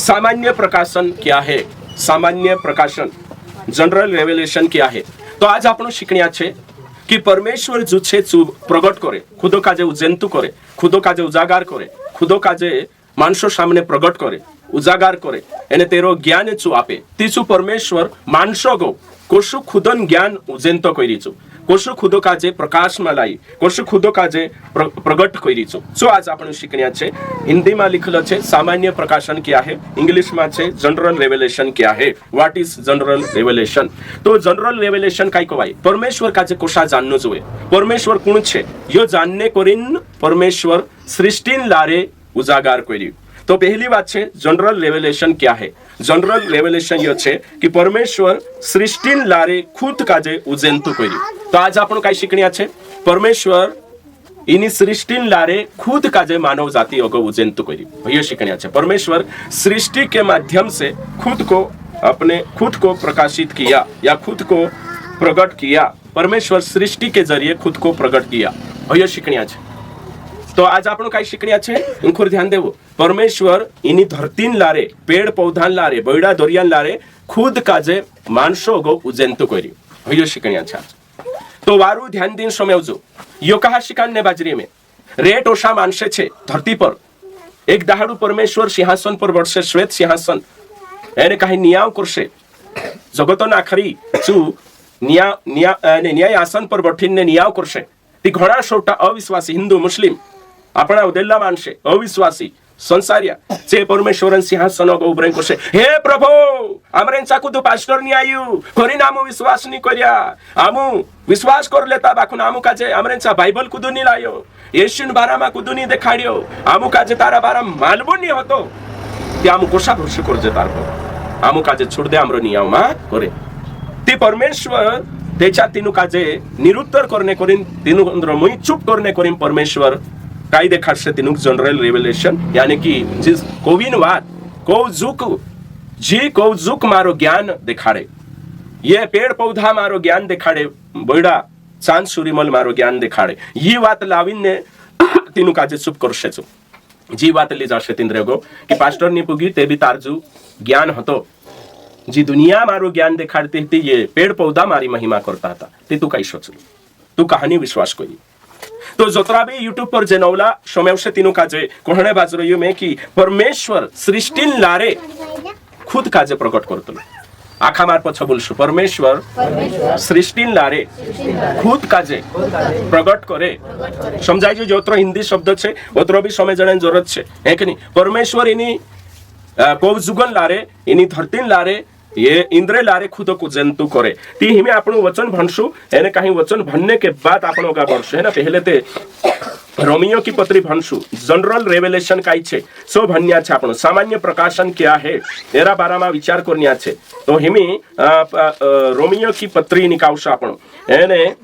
सामान्य प्रकाशन क्या है, सामान्य प्रकाशन जनरल रेवलेशन क्या है। तो आज आपण शिकण्या छे कि परमेश्वर जो छे प्रगट करे, खुदो काजे उजेंतु करे, खुदो काजे उजागार करे, खुदो काजे मानसो सामने प्रगट करे, उजागार करे, एने तेरो ज्ञान चु आपे। तीसु परमेश्वर मानसो गो कोशु खुदन ज्ञान उजेंतो करिचु, कोशु खुदो काजे प्रकाश में लाई, कोशु खुदो काजे प्रगट करिचु। सो आज आपण शिकण्या छे हिंदी में लिखलो छे सामान्य प्रकाशन क्या है, इंग्लिश में छे जनरल रेवलेशन क्या है। What is general revelation? तो जनरल रेवलेशन काय कवाय, परमेश्वर काजे कोशा जाननो जोए, परमेश्वर कोण छे यो जानने कोरिन परमेश्वर सृष्टिन लारे उजागार करी। तो पहली बात है जनरल रेवलेशन क्या है। जनरल रेवलेशन ये छे कि परमेश्वर सृष्टिन लारे खुद काजे उजेंतु करी। तो आज आपण काय शिकण्या छे, परमेश्वर इनी सृष्टिन लारे खुद काजे मानव जाति अगो उजेंतु करी। ये शिकण्या छे परमेश्वर सृष्टि के माध्यम से खुद को अपने खुद को प्रकाशित किया या खुद को प्रकट किया। परमेश्वर सृष्टि के जरिए खुद को प्रकट किया। ये शिकण्या छे। तो आज आपण काय शिकण्या छे, उनखोर ध्यान देवो। परमेश्वर इनी धरतीन लारे, पेड़ पौधान लारे, बयड़ा दोरियान लारे खुद काजे मानसो गो उजेंतु करी। यो शिकण्या छे। तो वारू ध्यान दिन समझो, यो कहा शिकान्ने बाजरी में रेट ओशा मानसे छे धरती पर एक दाहाडू परमेश्वर सिंहासन पर बससे, श्वेत सिंहासन एने काही न्याय करशे। जगतन आखरी चू न्याय आसन पर बैठीने न्याय करशे। ती घणा सोटा अविश्वासी हिंदू मुस्लिम अपना उदेला मानसे, अविश्वासी संसारिया जे परमेश्वरन सिंहासन उभरे करशे। हे प्रभु आमरेंचा कुदू पास्टर नी आयु कोरी नामु विश्वास नी करया, आमु विश्वास कर लेता बाखुन आमु काजे आमरेंचा बाइबल कुदू नी लायो, येशून बारामा कुदू नी देखाड्यो, आमु काजे तारा बारा मालबो नी होतो, ते आमु कोशा भरसु करजे तारपो आमु काजे छोड़ दे आमरो नियम मा करे। ती परमेश्वर त्याच्या तीनु काजे निरुत्तर करने करीन, तीनु अंदर मुई चुप करने करीन परमेश्वर काय देखाडशे तीनु जनरल रेवलेशन, यानी कि जिस कोविन वात कौजुक मारो ज्ञान देखाड़े, ये पेड़ पौधा मारो ज्ञान देखाड़े, बड़ा चांद सूर्यमल मारो ज्ञान देखाड़े। ये बात लावीन ने तीनु काजे चुप करशे छो। जी बात ली जाशे तिंद्रेगो कि पास्टर नी पुगी ते भी तारजू ज्ञान हतो, जी दुनिया मारो ज्ञान देखाड़ती थी, ये पेड़ पौधा मारी महिमा करता था, ते तू काय सोचलो, तू कहानी विश्वास कोई। तो जोतरा भी यूट्यूब पर जनवला सोमेवशे तीनु काजे कोहणे बाजरो में कि परमेश्वर सृष्टिन लारे खुद काजे प्रकट करतो। आखा मार पछ बोलशु, परमेश्वर सृष्टिन लारे खुद काजे प्रकट करे। समझाय जो जोतरो हिंदी शब्द छे ओतरो भी समझणे जरूरत छे, है कि नहीं। परमेश्वर इनी कौजुगन लारे, इनी धरतीन लारे, ये इंद्रे लारे खुद को जंतु करे। ती हिमे आपणु वचन भणसु, एने काही वचन भणने के बाद आपणो गा बढ़शु, है ना। पहले ते रोमियो की पत्री भणसु, जनरल रेवलेशन काय छे सो भण्या छे। आपणो सामान्य प्रकाशन क्या है एरा बारामा विचार करन्या छे। तो हिमे रोमियो की पत्री निकावशु आपणो, एने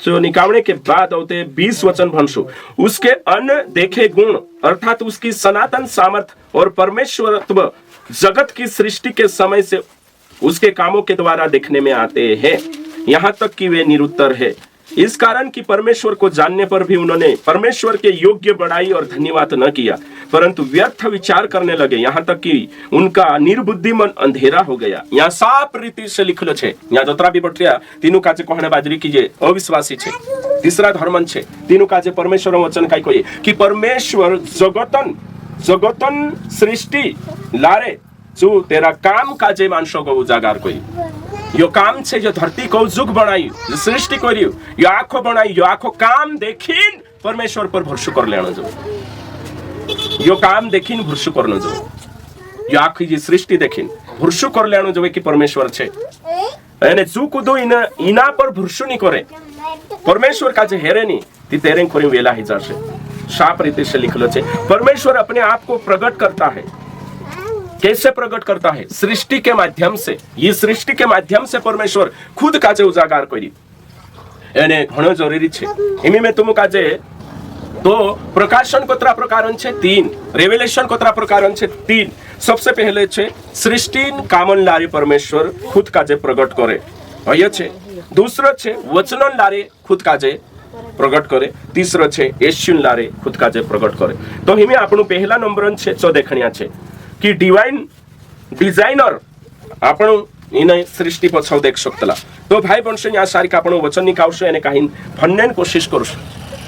जो निकावने के बाद होते 20 वचन भणसु। उसके अनदेखे गुण अर्थात उसकी सनातन सामर्थ और परमेश्वरत्व जगत की सृष्टि के समय से उसके कामों के द्वारा देखने में आते हैं, यहाँ तक कि वे निरुत्तर है। इस कारण कि परमेश्वर को जानने पर भी उन्होंने परमेश्वर के योग्य बड़ाई और धन्यवाद न किया, परंतु व्यर्थ विचार करने लगे, यहाँ तक कि उनका निर्बुद्धि मन अंधेरा हो गया। यहाँ साफ रीति से लिखलो छे, यहाँ जोतरा भी बटरिया तीनों काजे कहने बाजरी कीजिए अविश्वासी छे, तीसरा धर्मन छे, तीनों काजे परमेश्वर वचन काय कहे कि परमेश्वर जगतन सृष्टि लारे जो तेरा काम काजे मानसो को उजागार कोई। यो काम छे जो धरती को जुग बनाई, जो सृष्टि करियो, यो आँखों बनाई, यो आँखों काम देखीन परमेश्वर पर भरोसा कर लेनो जो, यो काम देखीन भरोसा करनो जो, यो आँखी जी सृष्टि देखीन भरोसा कर लेनो जो कि परमेश्वर छे। एने जो कुदो इना पर भरोसा नहीं करे, परमेश्वर काजे हेरे नहीं, ती तेरे कोरी वेला ही जाशे। साफ रीति से लिखलो छे, परमेश्वर अपने आप को प्रकट करता है। कैसे प्रकट करता है? सृष्टि के माध्यम से। ये सृष्टि के माध्यम से परमेश्वर खुद काजे उजागार करी, एने घणो जरूरी छे। इमी में तुम काजे तो प्रकाशन कोतरा प्रकारन छे 3, रेवलेशन कोतरा प्रकारन छे 3। सबसे पहले छे सृष्टिन कामन लारे परमेश्वर खुद काजे प्रकट करे, हय छे। दूसरो छे वचनन लारे खुद काजे प्रकट करे, तीसरो छे येशून लारे खुद काजे प्रकट करे। तो हिमे आपणु पहला नंबर छे चो देखणिया छे कि डिवाइन डिजाइनर आपण इन सृष्टि पछाउ देख सकतला। तो भाई बंश या सारी का आपण वचन निकावशे आणि काही भन्नेन कोशिश करूश।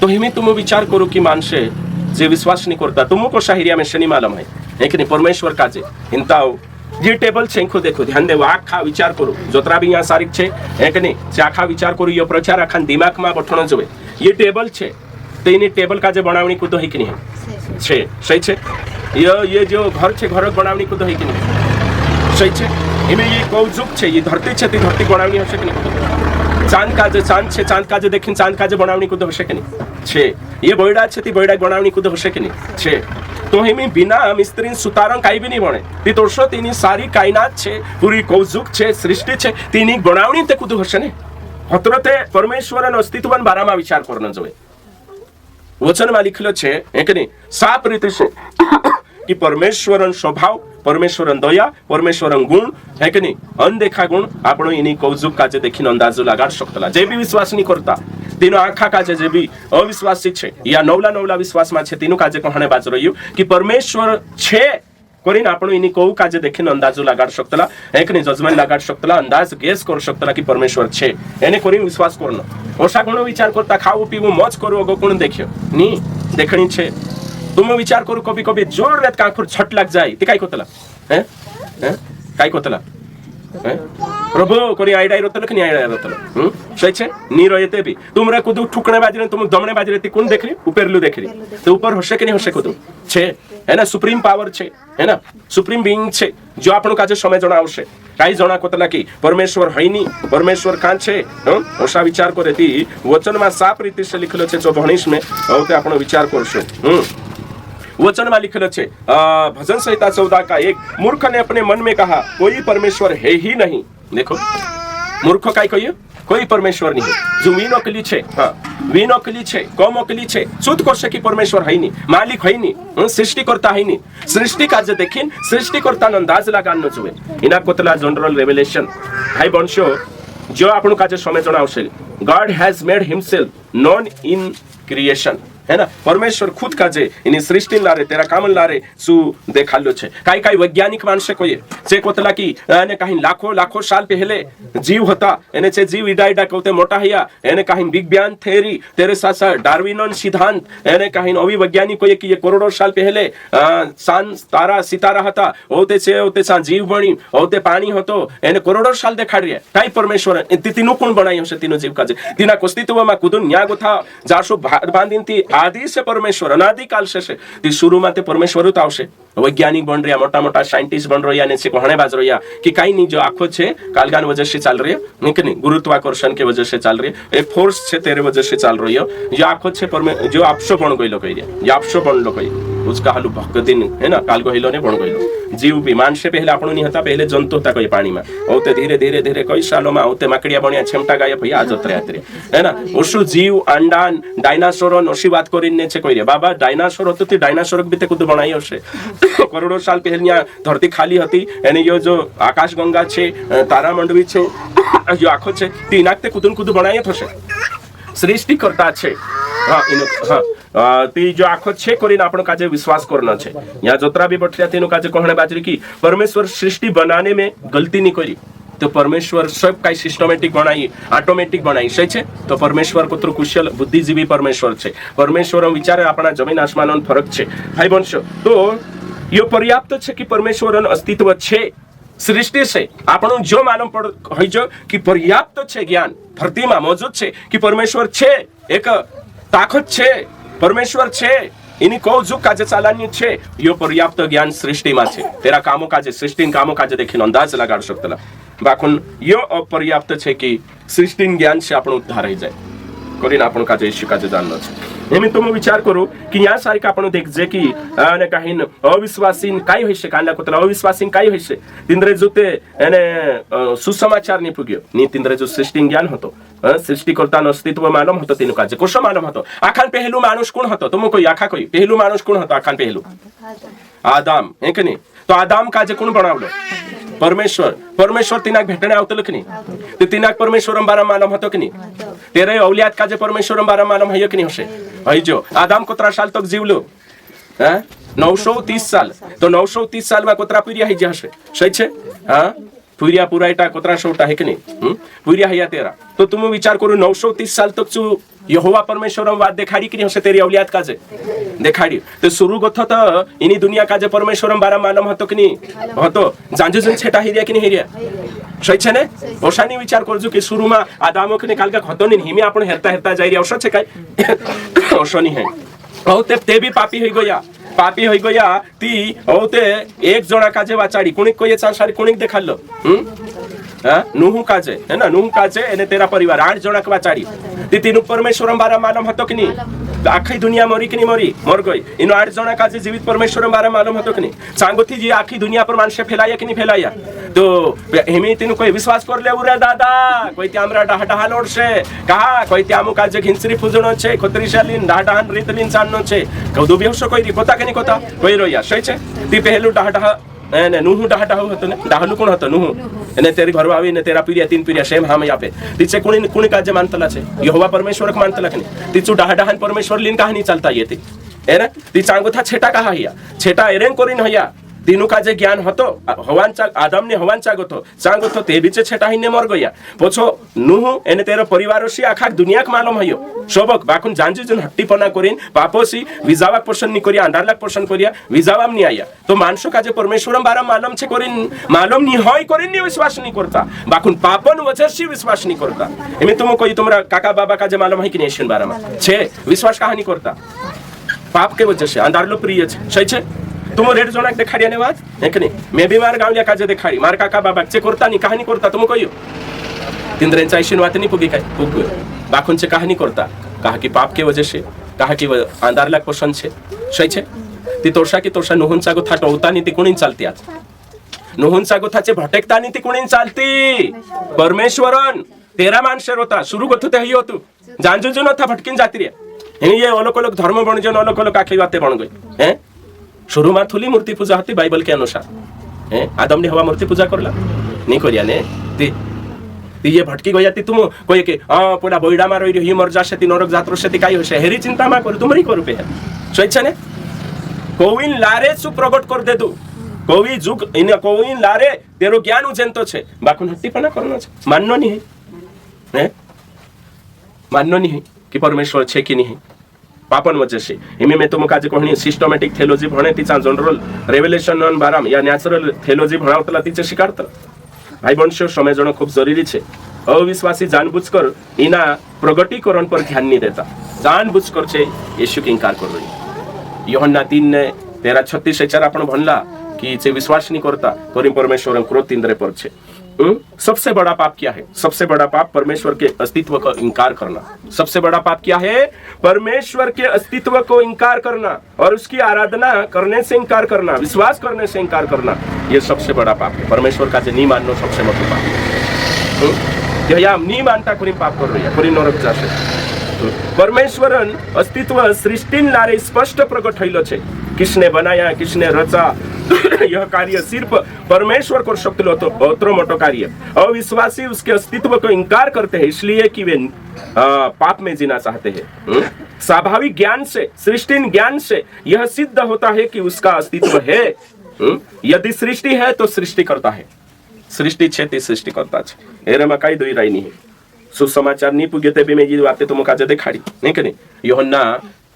तो हिमी तुम विचार करू की माणसे जे विश्वास नहीं करता तुमको शाहिरिया में शनि मालूम है कि नहीं परमेश्वर का जे हिंताओ जे टेबल छे को देखो ध्यान देव आखा विचार करू जोतरा भी यहाँ सारिक छे है कि नहीं से आखा विचार करू ये प्रचार आखा दिमाग में बठण जोवे ये टेबल छे तो इन टेबल का जे बनावनी को तो है कि नहीं छे सही छे ये जो घर छे घर बनावनी को तो है कि नहीं सही छे इमे ये कौजुक छे ये धरती छे ती धरती बनावनी हशे कि नहीं चांद का जे चांद छे चांद का जे देखिन चांद का जे बनावनी को तो हशे कि नहीं छे ये बॉयडा छे ती बॉयडा बनावनी को तो हशे कि नहीं छे तो हिमी बिना मिस्त्री सुतारं काही भी नहीं बने ती तोषो तीनी सारी कायनात छे पूरी कौजुक छे सृष्टि छे तीनी बनावनी ते कुदु हशे ने हतरते परमेश्वरन अस्तित्वन बारामा विचार करणं जोवे वचन में लिखलो छे एक नहीं साफ रीति से कि परमेश्वरन स्वभाव परमेश्वरन दया परमेश्वरन गुण है कि नहीं अनदेखा गुण आपण इनी कौजुक काजे देखिन अंदाजो लगाड शकतला जे भी विश्वास नहीं करता तीनो आखा काजे जे भी अविश्वासी छे या नवला नवला विश्वास में छे तीनो काजे कहणे बाज रह्यो कि परमेश्वर छे करीन आपण इनी कौ काजे देखिन अंदाजो लगाड शकतला एक नहीं जजमेंट लगाड शकतला अंदाज गेस कर शकतला कि परमेश्वर छे एने करीन विश्वास करनो ओसा गुण विचार करता खाऊ पीवू मौज करू अगो कोण देखियो नी देखणी छे तुम विचार करू कभी कभी जोर रेत कांखुर छट लग जाए ते काय कोतला हैं हैं काय कोतला प्रभु कोनी आईडाई रोतल कि आईडाई रोतल सही छे नी रयते भी तुमरे कुदु ठुकणे बाजरे तुम दमणे बाजरे ती कोण देखरी ऊपरलू देखरी तो ऊपर होशे कि नहीं होशे कुदु छे है ना सुप्रीम पावर छे है ना सुप्रीम बीइंग छे जो आपण काजे समय जणा आवशे काही जणा कोतला की परमेश्वर हैनी परमेश्वर कां छे ओसा विचार करे ती वचन में साफ रीति से लिखलो छे 24 में औते आपण विचार करशो वचन में लिखल छे भजन संहिता 14 का 1 मूर्ख ने अपने मन में कहा कोई परमेश्वर है ही नहीं देखो मूर्ख काय कहियो कोई परमेश्वर नहीं जो विनोकली छे हाँ विनोकली छे कमोकली छे शुद्ध करशे कि परमेश्वर है नहीं मालिक है नहीं सृष्टिकर्ता है नहीं सृष्टि कार्य देखिन सृष्टिकर्ता अंदाज लगान न जुए इना कोतला जनरल रेवलेशन हाई बंशो जो आपण काजे समय जणावशे God has made himself known in creation है ना परमेश्वर खुद का जे इनी सृष्टि लारे तेरा कामन लारे सु देखालो छे काई काई वैज्ञानिक मानसे कोये से कोतला की एने काही लाखों लाखों साल पहले जीव होता एने छे जीव इडा इडा कहते मोटा हया एने काही बिग बैंग थ्योरी तेरे साथ साथ डार्विनन सिद्धांत एने काही अवि वैज्ञानिक कोये कि ये करोड़ों साल पहले सान तारा सितारा हता ओते छे ओते सा जीव बणी ओते पानी हतो एने करोड़ों साल देखाडी काई परमेश्वर तीनो कोण बनाई हशे तीनो जीव काजे तीना अस्तित्वमा कुदुन न्या गोथा जासो बांधीनती आदि से परमेश्वर अनादि काल से ती शुरू में परमेश्वर आवशे वैज्ञानिक बन रहा मोटा मोटा साइंटिस्ट बन रहा ने से कहणे बाज रहा कि कहीं नहीं जो आंखों छे कालगान वजह से चल रही है नहीं गुरुत्वाकर्षण के वजह से चल रही है एक फोर्स छे तेरे वजह से चल रही है जो आंखों छे जो आपसो बन गइलो कहि जो आपसो बनलो कहि उसका हालू भक्तिन है ना काल गइलो ने बन गइलो जीव विमान से पहले आपण नहीं हता पहले जंतु होता कहि पानी में औते धीरे धीरे धीरे कई सालों में औते माकड़िया बनिया छमटा गाय भैया आज उतरे आतरे है ना ओसु जीव अंडान डायनासोर नोशी बात करिने छे कहि रे बाबा डायनासोर होतो ती डायनासोर बीते कुद बनाई हशे करोड़ों साल पहले धरती खाली हती एने यो जो आकाश गंगा छे तारामंडवी छे जो आखो छे ती नाकते कुदुन कुद बनाई थशे सृष्टि करता छे हां इन हां ती जो आखो छे करिन आपण काजे विश्वास करना छे या जोतरा भी बठरिया तीनो काजे कहणे बाजरी की परमेश्वर सृष्टि बनाने में गलती नहीं करी तो परमेश्वर सब काई सिस्टमेटिक बनाई ऑटोमेटिक बनाई सही छे तो परमेश्वर कोत्र कुशल बुद्धिजीवी परमेश्वर छे परमेश्वर विचारे आपना जमीन आसमान फरक छे भाई वंश तो यो पर्याप्त छे कि परमेश्वरन अस्तित्व छे सृष्टि से आपण जो मालूम पड़ होइजो कि पर्याप्त छे ज्ञान धरती में मौजूद छे कि परमेश्वर छे एक ताकत छे परमेश्वर छे इनी को जो काजे चालानी छे यो पर्याप्त ज्ञान सृष्टि में छे तेरा कामो काजे सृष्टि कामो काजे देखिन अंदाज लगाड शकतला बाकुन यो अपर्याप्त छे कि सृष्टि ज्ञान से आपण उद्धार हो जाए करीन आपण काजे यीशु काजे जाननो छे नेहमी तुम विचार करू कि या सारी का आपण देख जे की ने काहीन अविश्वासीन काय होइसे कांदा कोतला अविश्वासीन काय होइसे तिंद्रे जुते एने सुसमाचार नि पुग्यो नि तिंद्रे जो सृष्टि ज्ञान होतो सृष्टिकर्ता अस्तित्व मालूम होतो तिनु काजे कोशो मालूम होतो आखान पहलू मानुष कोण होतो तुम कोई आखा कोई पहलू मानुष कोण होतो आखान पहलू आदम है कि नहीं तो आदम काजे कोण बनावलो परमेश्वर परमेश्वर तिनाक भेटणे आवतलो कि नहीं तो तिनाक परमेश्वर बारा मालूम होतो कि नहीं तेरे औलियात काजे परमेश्वर बारा मालूम है कि नहीं होशे हई जो आदम कोतरा साल तक जीवलो हैं 930 साल तो 930 साल में कोतरा पुरिया ही जहसे सही छे हाँ पुरिया पुरायटा कोतरा शोटा है कि नहीं पुरिया है तेरा तो तुम विचार करो 930 साल तक तू यहोवा परमेश्वर वाद देखाड़ी कि हसे तेरी औलियात काजे देखाड़ी तो शुरू गथ तो इनी दुनिया काजे परमेश्वर बारा मालूम हतो कि नहीं हतो जांजू जन छेटा हिरिया कि नहीं हिरिया सही छे ने ओशानी विचार करजु कि शुरू में आदामो के निकाल के हतो नहीं हिमे आपण हेरता हेरता जाई रे औषा छे काय औषनी है ओ ते भी पापी होई गया ती ओते एक जना काजे वाचाड़ी कुणिक कोई संसारी कुणिक देखालो नुहु काजे है ना नुहु काजे एने तेरा परिवार 8 जना के वाचाड़ी ती तीन परमेश्वर बारा मालूम हतो कि नहीं आखी दुनिया मरी कि नहीं मर गई इन 8 जना काजे जीवित परमेश्वर बारा मालूम हतो कि नहीं सांगोथी जी आखी दुनिया पर मानसे फैलाया कि नहीं फैलाया तो हेमी तीन कोई विश्वास कर ले उरे दादा कोई त्यामरा डाहा लोड से कहा कोई त्यामु काजे घिंसरी फुजणो छे खोतरीशालीन डाहान रीतलीन साननो छे कदो बेहोश कोई री कोता के नहीं कोता कोई रोया सही छे ती पहलू डाहा ने नुहु डाहा हतो ने डाहलु कोण हतो नुहु ने तेरी घर आवी ने तेरा पीरिया 3 पीरिया सेम हम यहाँ पे तिचे कुणी काजे मानतला छे यहोवा परमेश्वर के मानतला कि तिचू डाहान परमेश्वर लीन कहानी चलता ये थी है ना ती चांगो था छेटा कहा हिया छेटा एरेंग कोरिन हया तीनों का जे ज्ञान हतो हवान आदम ने हवान चागो तो ते बीचे छेटा हिने मर गया पोछो नुहु एने तेरो परिवारोसी आखा दुनिया के मालूम हयो सबक बाकुन जानजु जन हट्टीपना करिन पापोसी विजावाक पोषण नि करिया अंडारलाक पोषण करिया विजावाम नि आया तो मानसो का जे परमेश्वरम बारा मालूम छे करिन मालूम नि होय करिन नि विश्वास नि करता बाकुन पापन वजहसी विश्वास नि करता एमे तुम कोई तुमरा काका बाबा का जे मालूम है कि नहीं बारा में छे विश्वास कहानी करता पाप के वजह से अंधारलो प्रिय छे सही छे तुम रेड जोनाक देखाड़िया ने बात है कि नहीं मैं भी मार गावलिया काजे देखाड़ी मार काका बाबा चे करता नहीं कहानी करता तुम कहियो तिंद्रेंचा आईशीन वात नहीं पुगी काय पुग बाकुन चे कहानी करता कहा कि पाप के वजह से कहा कि अंधार लाख पोषण छे सही छे ती तोरसा की तोरसा नोहनचा गो था टोवता नहीं ती कुणीन चालती आज नोहनचा गो थाचे भटकता नहीं ती कुणीन चालती परमेश्वरन तेरा मानशर होता शुरू गथु ते हियो तू जानजु जो था भटकिन जाती रे ये अलग अलग धर्म बन जन अलग अलग आखी बातें बन गई हैं शुरू में थुली मूर्ति पूजा होती बाइबल के अनुसार हैं आदम ने हवा मूर्ति पूजा करला नहीं करिया ने ती ये भटकी गया ती तुम कोई के पोडा बोइडा मारो ही मर जासे ती नरक जात्रो से ती काई होसे हेरी चिंता मा करू तुमरी करू पे सोइछ ने कोविन लारे सु प्रगट कर दे तू कोवी जुग इन कोविन लारे तेरो ज्ञान उजेंतो छे बाकुन हट्टीपना करनो छे माननो नहीं है माननो नहीं कि परमेश्वर छे कि नहीं पापन वजह से इमे में तुम काजे कोहनी सिस्टमॅटिक थियोलॉजी भणे तिचा जनरल रेवलेशन ऑन बाराम या नॅचरल थियोलॉजी भणावतला तिचे शिकारत भाई बंशो समय जण खूब जरूरी छे अविश्वासी जानबूझकर इना प्रगटीकरण पर ध्यान नहीं देता जानबूझकर छे यीशु के इनकार कर रही यूहन्ना 3:13-36 आपण भणला कि चे विश्वास नहीं करता करीम परमेश्वर क्रोध इंद्र पर छे सबसे बड़ा पाप क्या है सबसे बड़ा पाप परमेश्वर के अस्तित्व का इनकार करना सबसे बड़ा पाप क्या है परमेश्वर के अस्तित्व को इनकार करना और उसकी आराधना करने से इनकार करना विश्वास करने से इनकार करना ये सबसे बड़ा पाप है परमेश्वर का जो नहीं मानना सबसे बड़ा पाप है नहीं मानता कोई पाप कर रही है कोई नरक जासे परमेश्वरन अस्तित्व सृष्टिन लारे स्पष्ट प्रकट हईलो छे किसने बनाया किसने रचा यह कार्य सिर्फ परमेश्वर कर सकते तो अत्रो मोटो कार्य अविश्वासी उसके अस्तित्व को इनकार करते हैं इसलिए कि वे पाप में जीना चाहते हैं स्वाभाविक ज्ञान से सृष्टि ज्ञान से यह सिद्ध होता है कि उसका अस्तित्व है यदि सृष्टि है तो सृष्टि करता है सृष्टि छे सृष्टि करता है एरे में कई दुई राय नहीं है सुसमाचार नहीं पुगे ते भी मैं ये बातें तुम काजे देखाड़ी नहीं करी यूहन्ना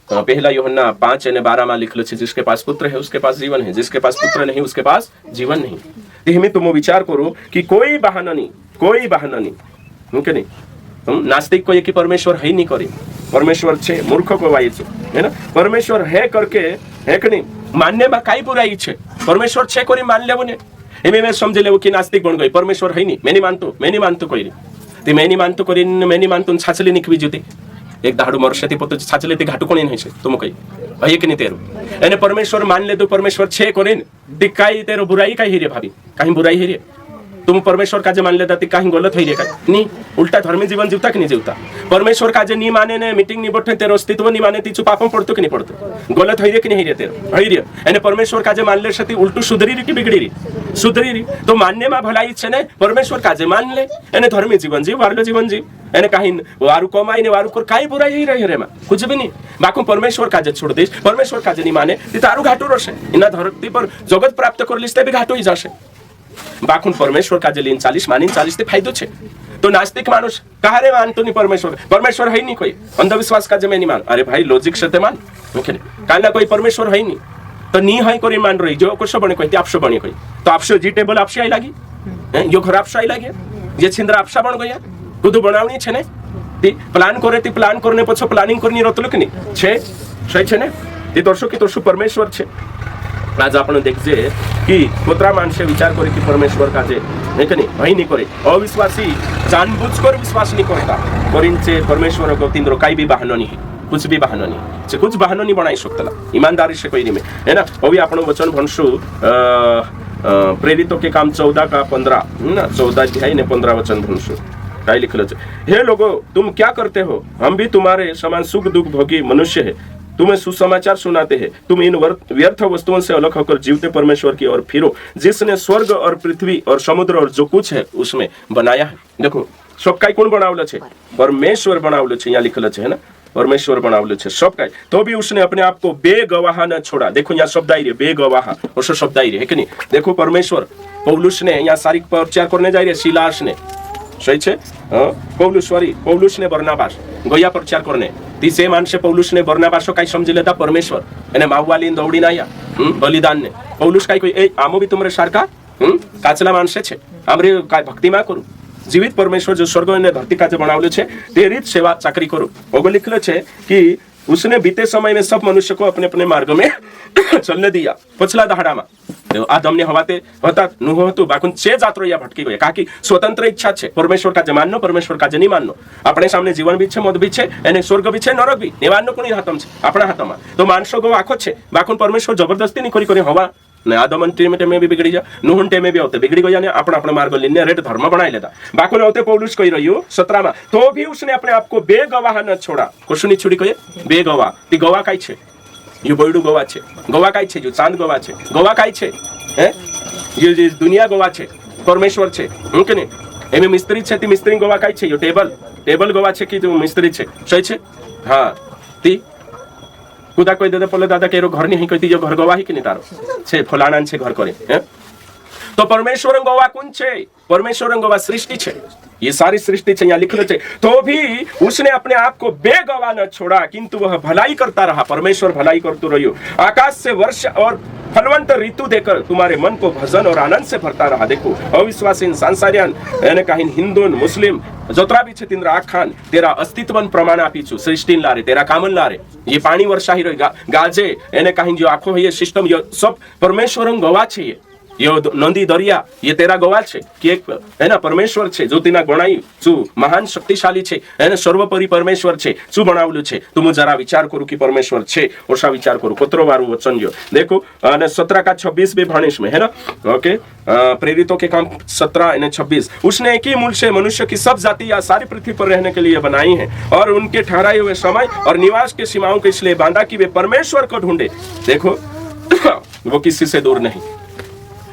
पहला यूहन्ना 5:12 में लिखलो छे जिसके पास पुत्र है उसके पास जीवन है जिसके पास पुत्र नहीं उसके पास जीवन नहीं तेहमे तुम विचार करो कि कोई बहाना नहीं मुके नहीं तुम नास्तिक को ये कि परमेश्वर है नहीं करी परमेश्वर छे मूर्ख को वाई छे है ना परमेश्वर है करके है कि नहीं मानने में काई बुराई छे परमेश्वर छे करी मान लेबो ने एमे में समझ लेबो कि नास्तिक बन गई परमेश्वर है नहीं मैं नहीं मानतो कोई ते मैं नहीं मानतो छाछली निकवी जुती एक दाडू मरशती पोते छाछली ते घाटू कोणी नाही छे तुम कई है कि नहीं तेरो एने परमेश्वर मान ले तो परमेश्वर छे करीन ती काई तेरो बुराई काई हिरे भाभी काई बुराई हिरे तुम परमेश्वर का जे मान लेता ती काही गलत है रे काय नी उल्टा धर्मी जीवन जीवता की नहीं जीवता परमेश्वर का जे नी माने ने मीटिंग नहीं बैठे तेरे अस्तित्व नहीं माने ती पापम पड़तो कि नहीं पड़तो गलत है रे कि नहीं रे तेरे है रे एने परमेश्वर का जे मान ले छती उल्टू सुधरी री की बिगड़ी री सुधरी री तो मानने में भलाई छे ने परमेश्वर का जे मान ले एने धर्मी जीवन जीव वारलो जीवन जीव एने काही वारु कमाई ने वारु कर काही बुराई ही रही रे मा कुछ भी नहीं बाको परमेश्वर का जे छोड़ देश परमेश्वर का जे नहीं माने ती तारू घाटो रसे इना धरती पर जगत प्राप्त कर लिस्ते भी घाटो ही जाशे बाखून परमेश्वर का जे 40 ते फायदो छे तो नास्तिक मानुष कहा रे मानतो नहीं परमेश्वर है नहीं कोई अंधविश्वास का जे मैं नहीं मान अरे भाई लॉजिक से ते मान ओके काला कोई परमेश्वर है नहीं तो नी है कोई मान रही जो कुछ बने कोई आपशो बने कोई तो आपशो जी टेबल आपशे आई लागी यो घर आपशो आई लागे जे छिंद्र आपशा बन गया कुदु बनावणी छे ने ती प्लान करे ती प्लान करने पछो प्लानिंग करनी रतलो कि नहीं छे सही छे ने ती दर्शक की तो परमेश्वर छे आज आपण देखजे कि कोतरा माणसे विचार करे कि परमेश्वर का जे है कि नहीं भय नहीं करे अविश्वासी जानबूझकर विश्वास नहीं करता करिंचे परमेश्वर को तीन काही भी बहाना नहीं कुछ भी बहाना नहीं से कुछ बहाना नहीं बनाई सकतला ईमानदारी से कोई नहीं में है ना अभी आपण वचन भणसु प्रेरितों के काम 14 का 15 ना 14 अध्याय ने 15 वचन भणसु काय लिखल छे हे लोगो तुम क्या करते हो हम भी तुम्हारे समान सुख दुख भोगी मनुष्य है तुम्हें सुसमाचार सुनाते हैं तुम इन व्यर्थ वस्तुओं से अलग होकर जीवते परमेश्वर की ओर फिरो जिसने स्वर्ग और पृथ्वी और समुद्र और जो कुछ है उसमें बनाया है देखो सब काही कोण बनावलं छे परमेश्वर बनावलं छे यहाँ लिखल छे है ना परमेश्वर बनावलं छे सब काही तो भी उसने अपने आप को बेगवाह न छोड़ा देखो यहाँ शब्द आई रही बेगवाह और शब्द आई रही है कि नहीं देखो परमेश्वर पौलुस ने यहाँ सारी प्रचार करने जा रही है सिलास ने सही छे पौलुस ने बरनाबास गया प्रचार करने तीसे मानसे पौलुस ने बरनाबासो काही समजी लेता परमेश्वर एने माववाली दौड़ी ना या बलिदान ने पौलुस काही कोई आमो भी तुमरे सारखा काचला माणसे छे आमरे काय भक्ति मा करू जीवित परमेश्वर जो स्वर्ग ने धरती का बनावले छे ते रीत सेवा चाकरी करू ओगो लिखले छे कि उसने बीते समय में सब मनुष्य को अपने अपने मार्ग में चलने दिया पछला दहाड़ा में आदम ने हवाते होता नुह होतो बाकुन छे जात्रो या भटकी गए काकी स्वतंत्र इच्छा छे परमेश्वर का जमानो परमेश्वर का जनी माननो अपने सामने जीवन भी छे मौत भी छे एने स्वर्ग भी छे नरक भी निवानो कोनी हाथम छे अपना हाथमा तो मानसो गो आखो छे बाकुन परमेश्वर जबरदस्ती नहीं करी हवा ने आदम टीम में भी बिगड़ी जा नुहन टेमे भी होते बिगड़ी गया ने अपना अपना मार्ग लेने रेट धर्म बनाई लेता बाकुन होते पौलुस कही रहियो 17 में तो भी उसने अपने आप को बेगवाह न छोड़ा कुछनी छोड़ी कहे बेगवाह ती गवा काई छे ये बोयडू गवा छे गवा काई छे जो चांद गवा छे गवा काई छे हैं ये दुनिया गवा छे परमेश्वर छे हम के ने एमे मिस्त्री छे ती मिस्त्री गवा काई छे यो टेबल गवा छे कि जो मिस्त्री छे सही छे हां ती कुदा कोई दे पले दादा केरो घर नहीं कहती जो घर गवाही कि नहीं तारो छे फलाणान छे घर करे हैं तो परमेश्वर गवा कौन छे परमेश्वर गवा सृष्टि छे ये सारी सृष्टि छे यहाँ लिखल छे तो भी उसने अपने आप को बेगवा न छोड़ा किंतु वह भलाई करता रहा परमेश्वर भलाई करतो रहियो आकाश से वर्षा और फलवंत ऋतु देकर तुम्हारे मन को भजन और आनंद से भरता रहा देखो अविश्वासी सांसारियन एने कहीं हिंदून मुस्लिम जोतरा भी छे तिंद्रा आखान तेरा अस्तित्वन प्रमाण आपी छु सृष्टि लारे तेरा कामन लारे ये पानी वर्षा ही गाजे एने कहीं जो आखो है ये सिस्टम ये सब परमेश्वर गवा छे ये नदी दरिया ये तेरा गवा छे कि एक है ना परमेश्वर छे जो तेना गणाई छु महान शक्तिशाली छे है ना सर्वोपरि परमेश्वर छे छु बनावलु छे तुम जरा विचार करू कि परमेश्वर छे ओसा विचार करू कोतरो वारू वचन जो देखो અને 17 का 26 भी भाणेश में है ना ओके प्रेरितों के काम 17 और 26 उसने एक ही मूल से मनुष्य की सब जाति या सारी पृथ्वी पर रहने के लिए बनाई है और उनके ठहराए हुए समय और निवास के सीमाओं को इसलिए बांधा कि वे परमेश्वर को ढूंढे देखो वो किसी से दूर नहीं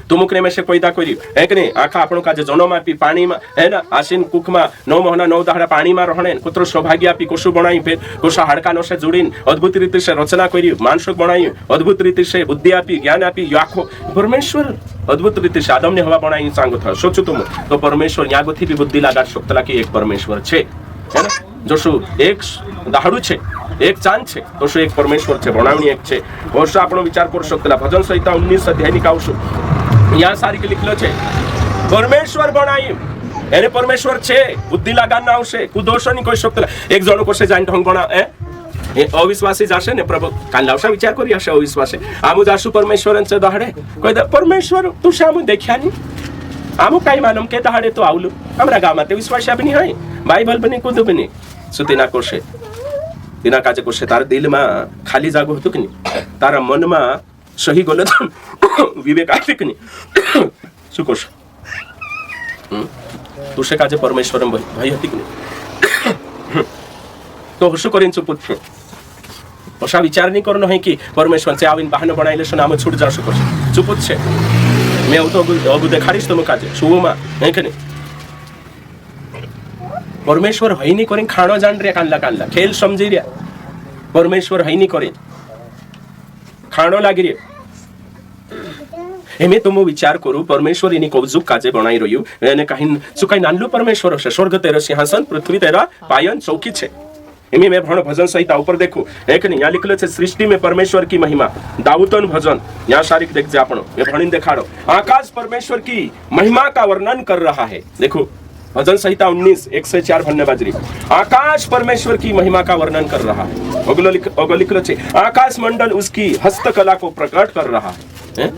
तुमुकने में से कोई दा कोई एक नहीं आखा आपणो का जनो आपी पानी में है ना आशीन कुख में 9 महीना 9 दाड़ा पानी में रहने कुतरो सौभाग्य आपी कोशु बनाई फिर कोशा हाड़का नो से जोड़ीन अद्भुत रीति से रचना करी मानसक बनाई अद्भुत रीति से बुद्धि आपी ज्ञान आपी याखो परमेश्वर अद्भुत रीति से आदम ने हवा बनाई सांगो था सोचो तुम तो परमेश्वर यागो थी भी बुद्धि लगा सकतला कि एक परमेश्वर छे है ना जोशु एक दाड़ू छे एक चांद छे तो शो एक परमेश्वर छे बनावनी एक छे ओशो आपणो विचार कर सकतला भजन संहिता 19 अध्याय निकावशु यहाँ सारी के लिखलो छे परमेश्वर बनाई एने परमेश्वर छे बुद्धि लगाना आवशे कुदोषो नहीं कोई सकतला एक जणो कोसे जाइन ढंग बना ए अविश्वासी जाशे ने प्रभु कालावशा विचार करी आशे अविश्वासी आमु जाशु परमेश्वरांचे दहाडे कोई परमेश्वर तू शामु देखया नी आमु काय मानम के दहाडे तो आवलु हमरा गामाते विश्वास आपनी है बाइबल बनी कुदु बनी सुतेना कोशे तिना काजे कोशे तार दिल में खाली जागो हतो कि नहीं तारा मन में सही गलत विवेक आते कि नहीं सुकोश तुसे काजे परमेश्वर भाई हती की तो हशु करीन चुप अशा विचार नहीं करनो है कि परमेश्वर से आविन बहाना बनाइले सुन आम छूट जा सको चुप छे मैं तो अगु देखाड़ीश तुम काजे शुभमा है कि नहीं परमेश्वर हई नहीं करें खाणो जान रे कानला कानला खेल समझी रहा परमेश्वर हई नहीं करें खाणो लागी रे एमे तुम विचार करू परमेश्वर इनी कौजुक काजे बनाई रह्यु एने काहिन सुकाई नानलु परमेश्वर छे स्वर्ग तेरो सिंहासन पृथ्वी तेरा पायन चौकी छे एमे मैं भण भजन संहिता ऊपर देखो एक नहीं यहाँ लिखलो छे सृष्टि में परमेश्वर की महिमा दाऊदन भजन यहाँ शारीक देख जा आपण ये भणीन देखाड़ो आकाश परमेश्वर की महिमा का वर्णन कर रहा है देखो भजन संहिता 19:104 भन्ने बाजरी आकाश परमेश्वर की महिमा का वर्णन कर रहा है अगलो लिखलो छे आकाश मंडल उसकी हस्तकला को प्रकट कर रहा है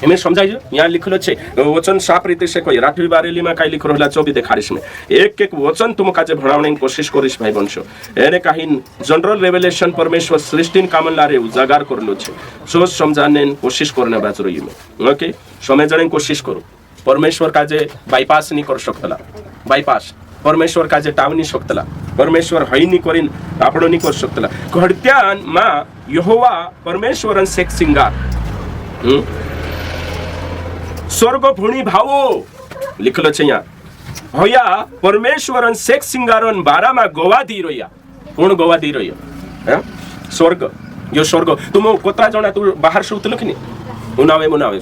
एमे समझाइयो यहाँ लिखलो छे वचन साफ रीते से कोई राठवी बारेली में काई लिख रहला जो भी देखाड़ीश में एक एक वचन तुम काजे भणावणे की कोशिश करिस भाई वंशो एने काहिन जनरल रेवलेशन परमेश्वर सृष्टिन कामनलारे उजागर करलो छे सोच समझाने कोशिश करने बाज रही में ओके समझने कोशिश करो परमेश्वर काजे बाईपास नहीं कर सकतला बाईपास परमेश्वर काजे टाव नहीं सकतला परमेश्वर हई नहीं करीन आपणो नहीं कर सकतला घडत्यान मा यहोवा परमेश्वरन सेक सिंगार स्वर्ग भूणी भावो लिखलो छे यहाँ होया परमेश्वरन सेक सिंगारन बारामा गोवा दी रह्या कोण गोवा दी रह्यो स्वर्ग यो स्वर्ग तुम कोतरा जणा तू बाहर सुतलो कि नहीं मुनावे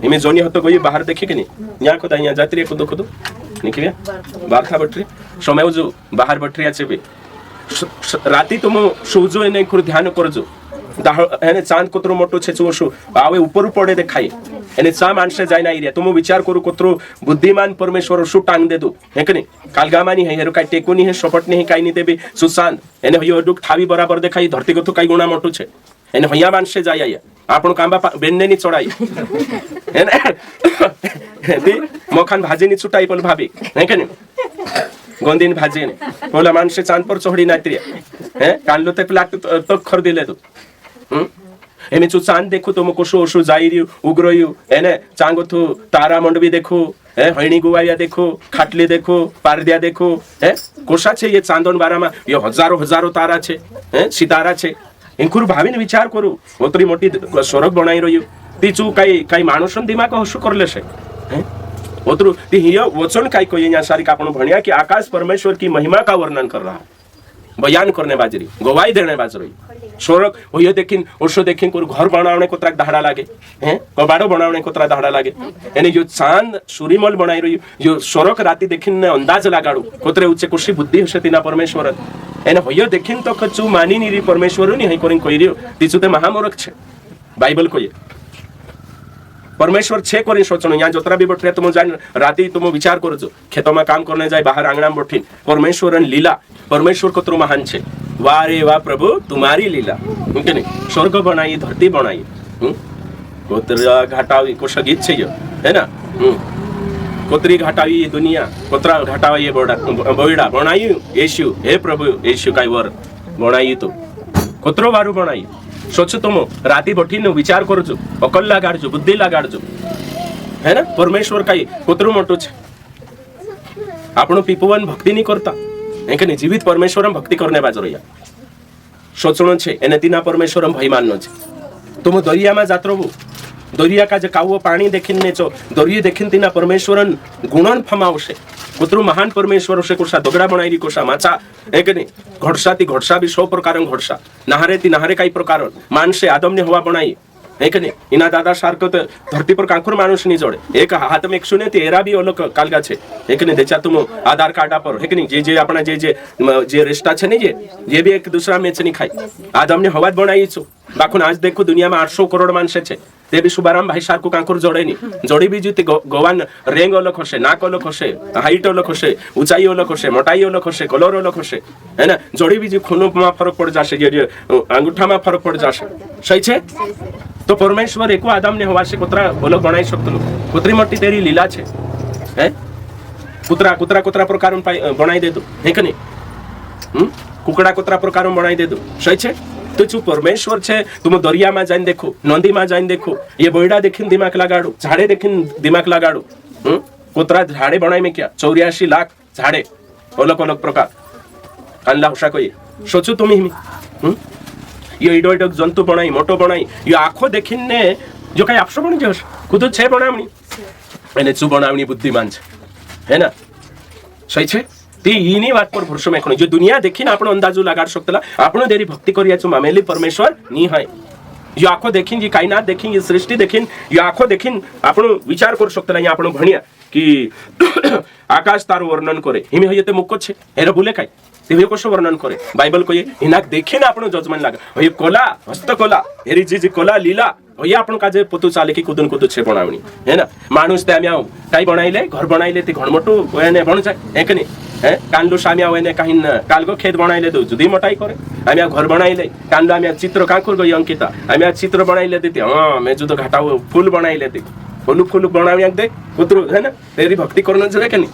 इमे जोनी हतो गई बाहर देखे कि नहीं यहाँ खुदा यहाँ जात्री खुदो खुदो निकलिया बारखा बटरी समय जो बाहर बटरी आछे बे राती तुम सोजो एने खुर ध्यान करजो एने चांद कोतरो मोटो छे चोशो आवे ऊपर पड़े देखाय एने चा माणसे जाय ना एरिया तुम विचार करू कोतरो बुद्धिमान परमेश्वर शू टांग दे दो है कि नहीं कालगामानी है हेरो काय टेको नहीं है सपट नहीं काय नहीं देबे सुशांत एने हयो दुख ठावी बराबर देखाई धरती को तो काय गुणा मोटो छे एने हया माणसे जाय आया आपण कांबा बेन्ने नी चढ़ाई एने मखान भाजी नी छुटाई पल भाभी है कि नहीं गोंदीन भाजी ने बोला माणसे चांद पर चढ़ी नात्रिया हैं कानलो ते प्लाट तो खर दिले तो एमे चु चांद देखो तुम कोशो ओशो जाईरियो उग्रोयो एने चांगो थु तारा मंडवी देखो है हणी गुवाया देखो खाटली देखो पारदिया देखो है कोशा छे ये चांदन बारामा ये हजारों तारा छे हैं सितारा छे इंकुर भावीने विचार करू ओतरी मोटी स्वर्ग बनाई रह्यो तीचू काई माणसन दिमाग हसु करले छे हैं ओतरू ती हियो वचन काई कोई यहाँ सारी आपण भणिया कि आकाश परमेश्वर की महिमा का वर्णन कर रहा है बयान करने बाजरी गवाही देने बाजरी स्वर्ग होयो देखिन ओशो देखिन कोर घर बनावणे कोतरा धाड़ा लागे हैं कबाड़ो बनावणे कोतरा धाड़ा लागे एने यो चांद सूर्यमल बनाई रह्यो यो स्वर्ग राती देखिन ने अंदाज लगाडू कोतरे उच्चे कुशी बुद्धि हसे तिना परमेश्वर एने होयो देखिन तो कचू मानी नीरी परमेश्वर नी हई करिन कोइरियो तिचु ते महामूर्ख छे बाइबल कोये परमेश्वर छे करी सोचनो यहाँ जोतरा भी बैठे तुम जान राती तुम विचार करो खेतों में काम करने जाए बाहर आंगणा में बैठी परमेश्वर लीला परमेश्वर को तुम महान छे वाह रे वाह प्रभु तुम्हारी लीला उनके नहीं स्वर्ग बनाई धरती बनाई कोतरा घाटावी कोशा गीत छे यो है ना कोतरी घाटावी ये दुनिया कोतरा घाटावा ये बोड़ा बनाई यीशु हे प्रभु यीशु का वर बनाई तो कोतरो वारू बनाई सोच तुम राती बैठी न विचार करजो अकल लगाड़जो बुद्धि लगाड़जो है ना परमेश्वर का कोतरू मोटो छे आपण पीपवन भक्ति नहीं करता है कि नहीं जीवित परमेश्वर भक्ति करने बाजो रह्या सोचणो छे एने तीना परमेश्वर भय माननो छे तुम दरिया में जात रहबो दरिया का जे कावो पानी देखिन ने छो दरिया देखिन तीना परमेश्वरन गुणन फमावशे कुतरू महान परमेश्वर से कोसा दोगड़ा बनाई कोसा माचा एक नहीं घोड़सा ती घोड़सा भी 100 प्रकार घोड़सा नहारे ती नहारे कई प्रकार मानसे आदम ने हवा बनाई है कि नहीं इना दादा सार को धरती पर कांकुर मानुष नहीं जोड़े एक हाथ में एक सुने ती एरा भी अलग कालगा छे है कि नहीं देचा तुम आधार कार्ड पर है कि नहीं जे अपना जे रिश्ता छे नहीं जे भी एक दूसरा मैच नहीं खाई आदम ने हवा बनाई छो बाखुन आज देखो दुनिया में 800 करोड़ मानसे छे ते भी शुभाराम भाई सार को कांकुर जोड़े नहीं जोड़ी भी जुती गोवान रेंग अलग होशे नाक अलग होशे हाइट अलग होशे ऊंचाई अलग होशे मोटाई अलग होशे कलर अलग होशे है ना जोड़ी भी खून में फरक पड़ जाशे जे अंगूठा में फरक पड़ जाशे सही छे तो परमेश्वर एको आदम ने हवा से कुतरा अलग बनाई सकतो कुतरी मोटी तेरी लीला छे हैं कुतरा प्रकार बनाई दे दो है कि नहीं कुकड़ा कुतरा प्रकार बनाई दे दो सही छे तो चू परमेश्वर छे तुम दरिया में जाइन देखो नदी में जाइन देखो ये बोयडा देखिन दिमाग लगाड़ो झाड़े देखिन दिमाग लगाड़ो कोतरा झाडे बनाय में क्या 84 लाख झाडे अलग अलग प्रकार आणला हुशा कोई सोचू तुम्ही यो इडो इडो जंतु बनाई मोटो बनाई यो आखो देखीने जो काही आपसो बनी जस खुद छे बनावणी એને શું બનાવણી બુદ્ધિમાન છે હે ને સહી છે તે એની વાત પર ભરોસો મેખણો જો દુનિયા देखीને આપણો અંદાજો લગાડ શકતલા આપણો દેરી ભક્તિ કર્યા છું મામેલી પરમેશ્વર ની હોય यो आखो देखीन जी कायनात देखीन ये सृष्टि देखीन यो आखो देखीन આપણો વિચાર કરી શકતલા અહીંયા આપણો ભણ્યા કે આકાશ તારું વર્ણન કરે હિમે હયતે મુક્કો છે એરો ભૂલે કાઈ તેવે કોશો વર્ણન કરે બાઇબલ કોઈએ એના देखीને આપણો જજમેન્ટ લાગે હય કોલા હસ્તકલા એરી जी કોલા લીલા હય આપણો કાજે પોતું ચાલે કે કુદન કુદ છે બનાવણી હે ને માણસ તે આમ્યા કાઈ બનાઈલે ઘર બનાઈલે તે ઘણ મોટું એને બણ જાય હે કે નહીં હે કાંડો સામ્યા હોય ને કાઈ કાલગો ખેત બનાઈલે દો જુદી મોટાઈ કરે આમ્યા ઘર બનાઈલે કાંડો આમ્યા चित्र કાંકુર ગઈ અંકિતા આમ્યા चित्र બનાઈલે દેતી હા મે જો તો ઘાટાઓ ફૂલ બનાઈલે દેતી फूल बनावी दे कुतरू है ना तेरी भक्ति करना जरूर के नहीं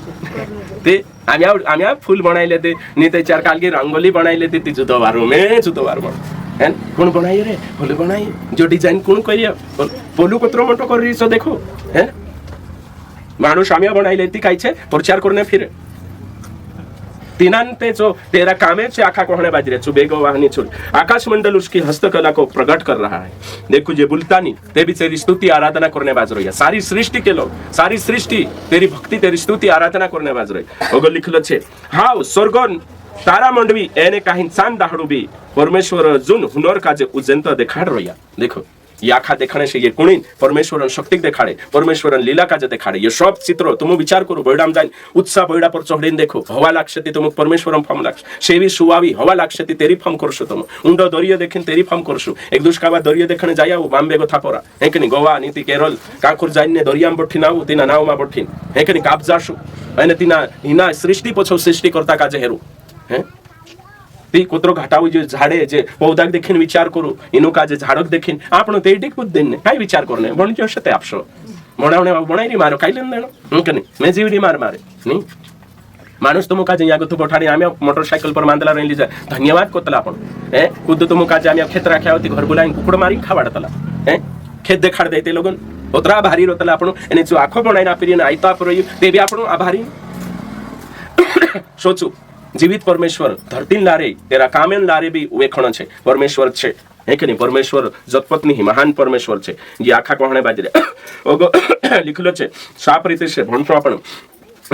ते आम्या फूल बनाई लेते नहीं ते 4 काल की रंगोली बनाई लेती ती जुतो वारू में जुतो वारू है कौन बनाई रे फूल बनाई जो डिजाइन कौन करिया पोलू कुतरो मोटो कर रही सो देखो है मानुष आम्या बनाई लेती काई छे प्रचार करने फिरे तीनांते जो तेरा कामे से आखा कोहने बाजरे चुबेगो वाहनी छुल आकाश मंडल उसकी हस्तकला को प्रकट कर रहा है देखो जे बुलता नहीं ते भी तेरी स्तुति आराधना करने बाज रही है सारी सृष्टि के लोग सारी सृष्टि तेरी भक्ति तेरी स्तुति आराधना करने बाज रही ओगो लिखलो छे हाउ स्वर्गन तारा मंडवी एने काहीन चांद दाहडू भी परमेश्वर जुन हुनर काजे उजंत देखाड रहिया देखो ये आखा देखाने से ये कुणीन परमेश्वरन शक्ति देखाड़े परमेश्वरन लीला काजे देखाड़े ये सब चित्र तुम विचार करो बैडाम जाइन उत्साह बैडा पर चढ़ीने देखो हवा लागशती तुम परमेश्वरम फम लागश सेवी सुवावी हवा लागशती तेरी फम करशो तुम उंडो दरियो देखीन तेरी फम करशो एक दुष्कावा दरियो देखने जाया बाम्बे गो थापोरा हे कि गोवा नीति केरल काकुर जाइने दरियाम बठीन आऊ तीना नावमा बठीन हे कि काप जाशो अने तीना हिना सृष्टि पछो सृष्टि करता काजे हेरू हे ती कुतरो घाटावी जो झाडे जे पौधाक देखीन विचार करू इनु काजे झाडक देखीन आपण ते टिक बुद्धिन काय विचार करने बण जो शते आपसो मोणावणे बनाई मारो काय लेन देणो हकनी मे जीवडी मार मारे नी माणूस तुम काजे या गथु पठाणी आम्या मोटरसाइकल पर मांदला रहिली जा धन्यवाद कोतला आपण हे खुद तुम काजे आम्या खेत राख्या होती घर बुलाईन कुकुड मारी खावाडतला हे खेत देखाड देते लोगन ओतरा भारी रोतला आपण एने जो आखो बनाईना पिरीन आईता पर ते भी आपण आभारी सोचू जीवित परमेश्वर धरतीन लारे तेरा कामेन लारे भी वेखण छे परमेश्वर छे हे कि नहीं परमेश्वर जतपत्नी ही महान परमेश्वर छे जे आखा कोहणे बाजरे ओगो लिखलो छे साफ रीते से भणतो आपण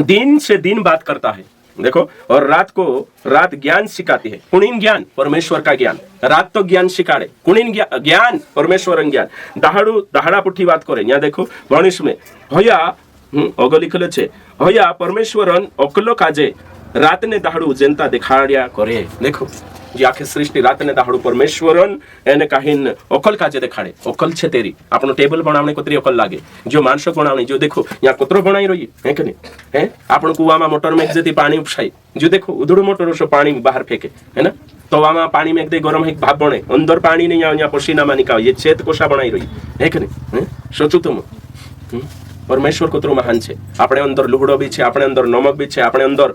दिन से दिन बात करता है देखो और रात को रात ज्ञान सिखाती है कुणीन ज्ञान परमेश्वर का ज्ञान रात तो ज्ञान सिखाड़े कुणीन ज्ञान परमेश्वर ज्ञान दहाड़ू दहाड़ा पुठी बात करे यहाँ देखो गणेश में होया ओगो लिखलो छे होया परमेश्वरन अकलो काजे रात ने दाहड़ू जनता दिखाड़िया करे देखो जे आखे सृष्टि रात ने दाहड़ू परमेश्वरन एने काहीन अकल काजे दिखाड़े अकल छे तेरी आपनो टेबल बनावने कोतरी अकल लागे जो मानसो बनावने जो देखो यहाँ कुतरो बनाई रही है कि नहीं है आपनो कुआमा मोटर में जती पानी उपसाई जो देखो उधड़ो मोटर सो पानी बाहर फेंके है ना तो आमा पानी में एकदम गरम एक भाप बने अंदर पानी नहीं यहाँ पसीना में निकाल ये चेत कोषा बनाई रही है कि नहीं सोचू तुम परमेश्वर कोतरो महान छे આપણે અંદર લુગડો બી છે આપણે અંદર નમક બી છે આપણે અંદર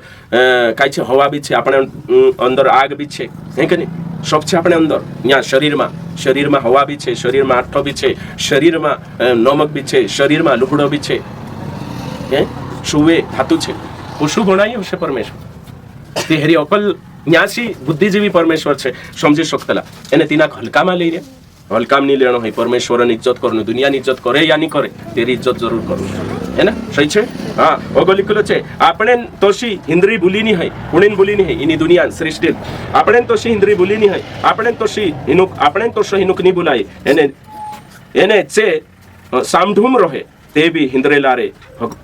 કાઈ છે હવા બી છે આપણે અંદર આગ બી છે હે કે નહીં सब છે આપણે અંદર ત્યાં શરીરમાં હવા બી છે શરીરમાં આઠો બી છે શરીરમાં નમક બી છે શરીરમાં લુગડો બી છે હે સુવે ધાતુ છે ઓશું ગણાયું છે પરમેશ્વર તે હરી અકલ ન્યાસી બુદ્ધિજીવી પરમેશ્વર છે સમજી શકતલા એને તેના હલકામાં લઈ રહ્યા हल्काम नहीं लेना है परमेश्वर इज्जत करने दुनिया इज्जत करे या नहीं करे तेरी इज्जत जरूर करो है ना सही छे हाँ ओगो लिखलो छे आपने तोशी हिंद्री भूली नहीं है कुणीन भूली नहीं है इनी दुनिया सृष्टि आपने तोशी हिंद्री भूली नहीं है आपने तोशी हिनुक आपने तोशी हिनुक नहीं बुलाई एने एने चे सामधूम रहे ते भी हिंद्रे लारे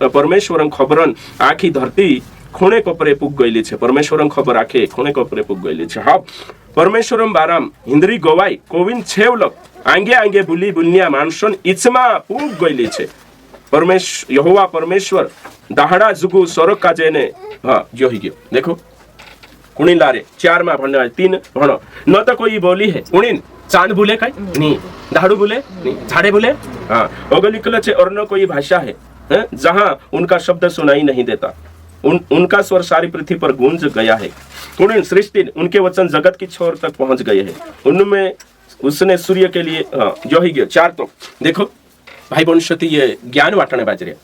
परमेश्वरन खबरन आखी धरती खूणे कोपरे पुग गईली छे परमेश्वरन खबर आखे खूणे कोपरे पुग गईली छे हाँ परमेश्वरम बाराम हिंद्री गोवाई कोविन छेवलक आंगे आंगे बुली बुनिया मानसन इचमा पुग गईली छे यहोवा परमेश्वर दाहड़ा जुगु सरक काजे ने हाँ जो ही गयो देखो कुणीन लारे 4 में भण 3 भण न तो कोई बोली है कुणीन चांद बुले काई नहीं दाहड़ू बुले नहीं झाड़े बुले हाँ ओगो लिखलो छे और न कोई भाषा है जहां उनका शब्द सुनाई नहीं देता उनका स्वर सारी पृथ्वी पर गूंज गया है कुणीन सृष्टि उनके वचन जगत की छोर तक पहुंच गए हैं उनमें उसने सूर्य के लिए जो ही गयो 4 तो देखो भाई वंशती ये ज्ञान वाटने बाजरे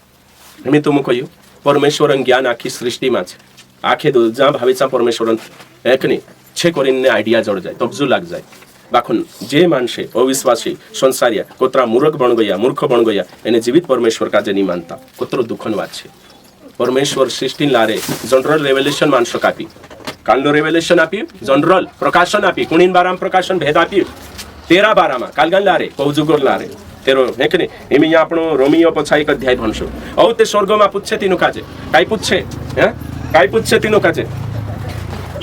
मैं तुम कहो परमेश्वरन ज्ञान आखी सृष्टि में छे आखे दो जहाँ भावे परमेश्वरन एक नहीं छे कोरिन आइडिया जड़ जाए तबजू लग जाए बाखुन जे मानसे अविश्वासी संसारिया कोतरा मूर्ख बन गया एने जीवित परमेश्वर का जे नहीं मानता कोतरो दुखन बात छे परमेश्वर सृष्टि लारे जनरल रेवलेशन मानसो कापी कालनो रेवलेशन आपी जनरल प्रकाशन आपी कुणीन बाराम प्रकाशन भेद आपी 13 बारा में कालगन लारे कौजुगोर लारे तेरो है कि नहीं एम आपणो रोमियो पछा एक अध्याय भणशो औ ते स्वर्ग में पूछे तीनु काजे काई पूछे तीनु काजे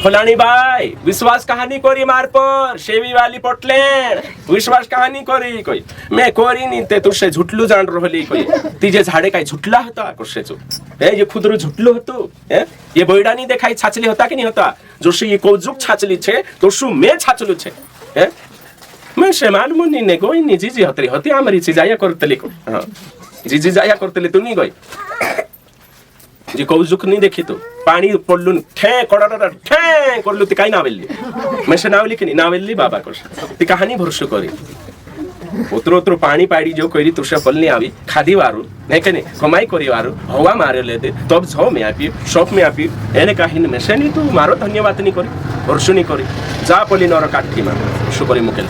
फलानी भाई विश्वास कहानी कोरी मार पर शेवी वाली पोटलेन विश्वास कहानी कोरी कोई मैं कोरी नहीं ते तुसे झुटलू जान रहली कोई तीजे झाड़े काई झुटला होता कोसे जो है ये खुदरू झुटलू होतो है ये बोइडा नहीं देखाई छाचली होता कि नहीं होता जोशी ये कोजुक छाचली छे तोसु मैं छाचलू छे है मैं से मालूम नहीं ने कोई नहीं जीजी होती हमारी चीज आया करतली को हां जीजी जाया करतली तू नहीं गई जी कौजुक नहीं देखी तो पानी पडलून ठे कोडा ठे करलू ती काय नावेली मैं से नावली कि नहीं नावेली बाबा को ती कहानी भरसु करी उतरो पानी पाड़ी जो कोई तुसे पलनी आवी खादी वारू नहीं कने कमाई करी वारू हवा मारे लेते तब छो में आपी शॉप में आपी एने कहानी में से नहीं तू मारो धन्यवाद नहीं करी भरसु नहीं करी जा पली नर काठी में शु करी मुकेल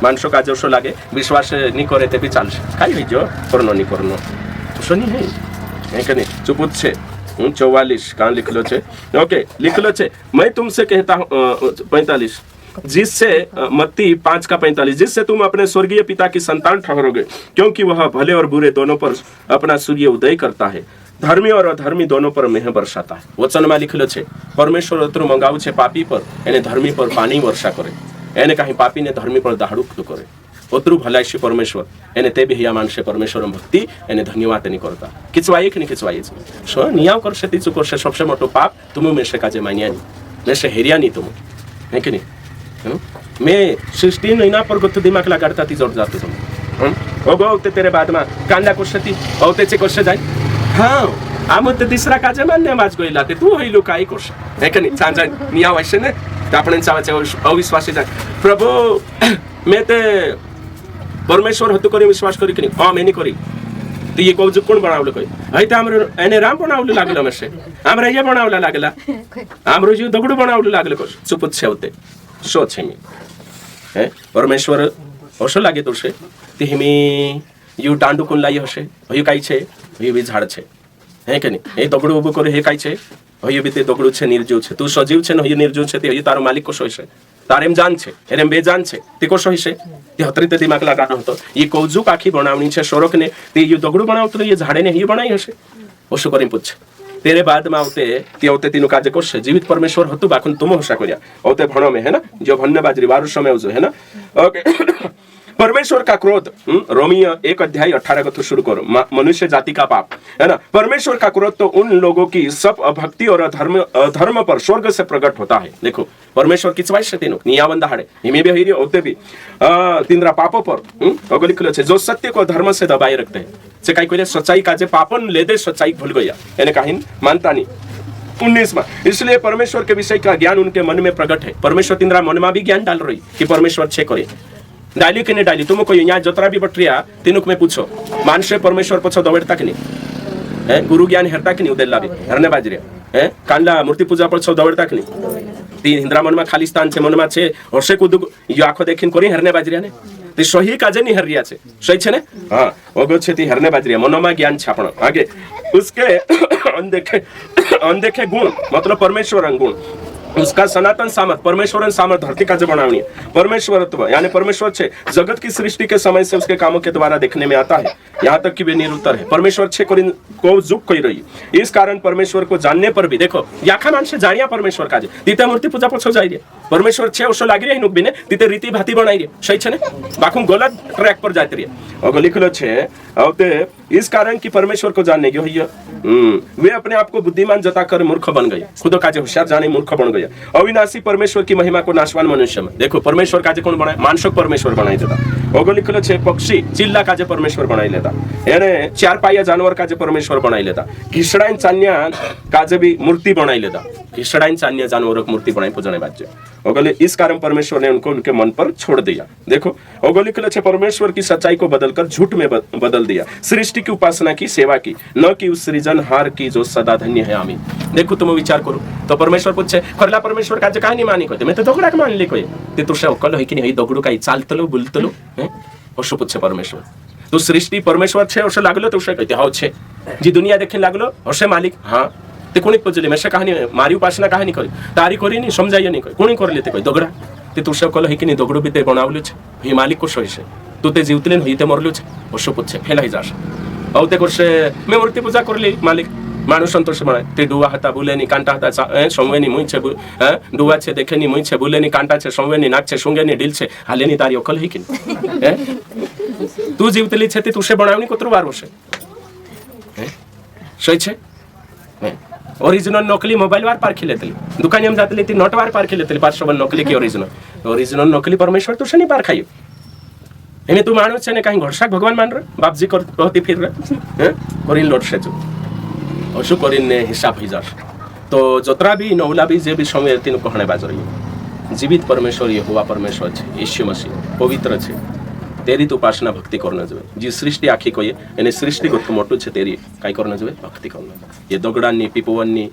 मानसो का जोशो लागे विश्वास नहीं करे ते भी चालसे काई जो करनो नहीं करनो सुनी है कने चुप छे 44 कहाँ लिखलो छे ओके लिखलो छे मैं तुमसे कहता हूँ 45 जिससे मत्ती 5:45 जिससे तुम अपने स्वर्गीय पिता की संतान ठहरोगे क्योंकि वह भले और बुरे दोनों पर अपना सूर्य उदय करता है धर्मी और अधर्मी दोनों पर मेह बरसाता है वचन में लिखलो छे परमेश्वर अतरु मंगाऊ छे पापी पर एने धर्मी पर पानी वर्षा करे एने कहीं पापी ने धर्मी पर दाहड़ुक करे ओतरु भलाइशी परमेश्वर एने ते भी मानसे परमेश्वर भक्ति एने धन्यवाद नहीं करता किचवाई कि नहीं किचवाई सो नियाव करसे तीचु करसे सबसे मोटो पाप तुम में से काजे मानिया नहीं में से हेरिया नहीं तुम है कि नहीं मैं 16 महीना पर गुत्तु दिमाग लगाड़ता थी जोड़ जाते तुम ओगो औते तेरे बाद में कांदा करसती औते चे करसे जाय हां आमत तिसरा काजे मान्य माज गइला ते तू होइलो काय करस है कि नहीं चांजा नियाव आशे ने आपण चावाचे अविश्वासी जाय प्रभु मैं ते परमेश्वर हतु करी विश्वास करी कि नहीं हां मैं नहीं करी तो ये कौज कोण बनावलं कोई हई ते हमर एने राम बनावलं लागलं मसे हमरा ये बनावला लागला हमरो जीव दगडू बनावलं लागलं को चुपत छेवते सो छे मी है परमेश्वर ओसो लागे तोसे ते हिमी यू टांडू कोण लाई हसे हई काई छे हई भी झाड छे है कि नहीं ए दगडू उबो करे हे काई छे हई भी ते दगडू छे निर्जीव छे तू सजीव छे न हई निर्जीव छे ते हई तारो मालिक को सोय छे तारेम जान छे एरेम बेजान छे ते को सोय छे ते हतरी ते दिमाग लगानो होतो ये कौजुक आखी बनावणी छे शोरक ने ते ये दगडू बनावतो ये झाडे ने ही बनाई हसे ओसो करी पूछ तेरे बाद में आवते ते औते तीनु काजे करसे जीवित परमेश्वर हतु बाखुन तुम होसा करिया औते भणो में है ना जो भन्ने बाजरी वारु समय उजो है ना ओके परमेश्वर का क्रोध रोमियो 1:18 को शुरू करो मनुष्य जाति का पाप है ना परमेश्वर का क्रोध तो उन लोगों की सब अभक्ति और अधर्म पर स्वर्ग से प्रकट होता है देखो परमेश्वर किस वाइस तीनो नियाबंद हाड़े हिमे भी हिरी होते भी तिंद्रा पापों पर अगो लिखलो छे जो सत्य को धर्म से दबाए रखते हैं से काई कोई सच्चाई का जे पापन ले दे सच्चाई भूल गया यानी काहिन मानता नहीं 19 में इसलिए परमेश्वर के विषय का ज्ञान उनके मन में प्रकट है परमेश्वर तिंद्रा मन में भी ज्ञान डाल रही कि परमेश्वर छे करे डाली कि नहीं डाली तुमको यहाँ जतरा भी बटरिया तीनुक में पूछो मानसे परमेश्वर पछो दौड़ता कि नहीं है गुरु ज्ञान हेरता कि नहीं उदेला भी हरने बाजरिया है कांडला मूर्ति पूजा पछो दौड़ता कि नहीं ती हिंद्रा मन में खाली स्थान छे मन में छे हर्षे कुदु यो आखो देखिन करी हरने बाजरिया ने ती सही काजे नहीं हरिया छे सही छे ने हां ओगो छे ती हरने बाजरिया मनोमा ज्ञान छे आपण आगे उसके अनदेखे गुण मतलब परमेश्वर गुण उसका सनातन सामर्थ परमेश्वर सामर्थ धरती का जो बनावनी है परमेश्वरत्व यानी परमेश्वर छे जगत की सृष्टि के समय से उसके कामों के द्वारा देखने में आता है यहाँ तक कि वे निरुत्तर है परमेश्वर छे को जुक कोई रही इस कारण परमेश्वर को जानने पर भी देखो याखा मान से जानिया परमेश्वर का तीते मूर्ति पूजा पछो जाई रे परमेश्वर छे ओसो लागी रही नुक बिने तीते रीति भाती बनाई रे सही छे ने बाकू गलत ट्रैक पर जाती रे अगो लिखलो छे औते इस कारण की परमेश्वर को जानने की होइया वे अपने आप को बुद्धिमान जताकर मूर्ख बन गए खुद काजे होशियार जाने मूर्ख बन गया अविनाशी परमेश्वर की महिमा को नाशवान मनुष्य में देखो परमेश्वर काजे कौन बनाए मानसक परमेश्वर बनाई देता ओगो लिखलो छे पक्षी चिल्ला काजे परमेश्वर बनाई लेता एने चार पाया जानवर काजे परमेश्वर बनाई लेता घिसडाइन चान्या काजे भी मूर्ति बनाई लेता घिसडाइन चान्या जानवर की मूर्ति बनाई पूजने बाजे ओगले इस कारण परमेश्वर ने उनको उनके मन पर छोड़ दिया देखो ओगो लिखलो छे परमेश्वर की सच्चाई को बदलकर झूठ में बदल दिया सृष्टि सृष्टि की उपासना की, सेवा की, न कि उस सृजनहार की जो सदा धन्य है आमीन। देखो तुम विचार करो तो परमेश्वर पूछे खरला परमेश्वर का काय नहीं मानी कहते मैं तो दगडा के मानली कोई ते तुझे अक्कल है की नाही दगडू काही चालतलो बोलतलो असं पूछे परमेश्वर। तो सृष्टि परमेश्वर छे असं लागलो तो कहते हाँ छे। जी दुनिया देखने लागलो हसे मालिक हाँ ते कोणी पजले मैं कहानी मारी उपासना कहानी करी तारी करी नहीं समझाइए नहीं कोणी कर लेते कोई दगडा ते तुझे अक्कल है की नाही दगडू बी ते बनावलो छे हे मालिक कसं है तू ते जीवतले नाही ते मरलो छे असं पूछे फेलाई जाश अहो ते करसे मैं मूर्ति पूजा करली मालिक माणूस संतोष म्हणाय ते डुवा हाता बुलेनी कांटा हाता संवेनी मुई छे डुवा छे देखेनी मुई छे बुलेनी कांटा छे संवेनी नाक छे सुंगेनी डील छे हालेनी तारी अक्कल है की तू जीवतली छे ते तुझे बनावनी कोतरो वार होशे सही छे ओरिजिनल नकली मोबाइल वार पारखी लेतली दुकानी हम जातली ती नोट वार पारखी लेतली 500 नकली की ओरिजिनल नकली परमेश्वर तुझे नहीं पारखायो एने तू माणूस छे ने काही घोडशाक भगवान मान रे बापजी कहती फिर रे करीन लोटशे जो अशु करीन हिसाब ही जाश तो जतरा भी नौला भी जे भी समय तीन कहणे बाजर जीवित परमेश्वर ये हुआ परमेश्वर छे यीशु मसीह पवित्र छे तेरी तो उपासना भक्ति करना જોઈએ जी सृष्टि आखी कहिए એને सृष्टि गोट मोटू छे तेरी काय करना જોઈએ भक्ति करना ये दगडांनी पिपवननी